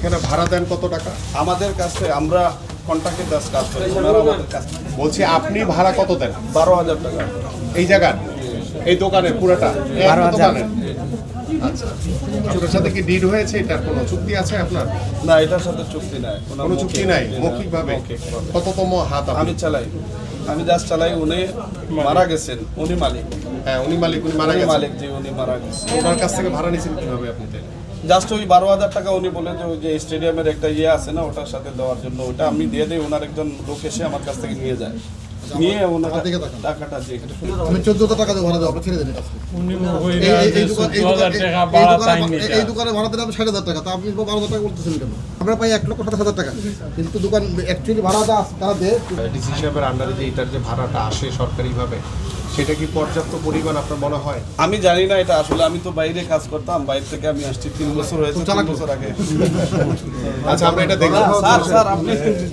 এখানে ভাড়া দেন কত টাকা? আমাদের কাছে আমরা কন্ট্রাক্টের কাজ করি, ওনারা আমাদের কাছে বলছি আপনি ভাড়া কত দেন? 12,000 টাকা। এই জায়গার এই দোকানের পুরোটা 12,000 আচ্ছা, আপনার সাথে কি ডিড হয়েছে? এটার কোনো চুক্তি আছে আপনার? না, এটার সাথে চুক্তি নাই, কোনো চুক্তি নাই, মৌখিকভাবে। মৌখিকভাবে। কততম হাত আপনি? আমি চালাই, আমি জাস্ট চালাই। উনি মারা গেছেন, উনি মালিক। হ্যাঁ, উনি মালিক, উনি মারা উনি গেছেন। মালিক, যে উনি মারা গেছেন। ওনার কাছ থেকে ভাড়া নিয়েছেন কিভাবে আপনি? জাস্ট ওই 12,000 টাকা উনি বলে যে ওই যে স্টেডিয়ামের একটা আছে না, ওটার সাথে দেওয়ার জন্য, ওটা আমি দিয়ে দিই। ওনার একজন লোক এসে আমার কাছ থেকে নিয়ে যায়, নিয়ে ওনার টাকাটা দিয়ে আমি 14,000 টাকা দিয়ে ভাড়া দেবো, আপনি ছেড়ে দেন এটা। এই দোকানে ভাড়া দিলে আমি 60,000 টাকা, তা আপনি 12,000 টাকা বলতেছেন কেন? আমরা পাই 1,27,000 টাকা, কিন্তু দোকান অ্যাকচুয়ালি ভাড়াটা তারা দেয়। ডিসি সাহেবের আন্ডারে যে এটার যে ভাড়াটা আসে সরকারিভাবে, সেটা কি পর্যাপ্ত পরিমাণ আপনার মনে হয়? আমি জানি না এটা আসলে, আমি তো বাইরে কাজ করতাম, বাইরে থেকে আমি আসছি 3 বছর হয়েছে, 3 বছর আগে। আচ্ছা, আমরা এটা দেখব। স্যার আপনি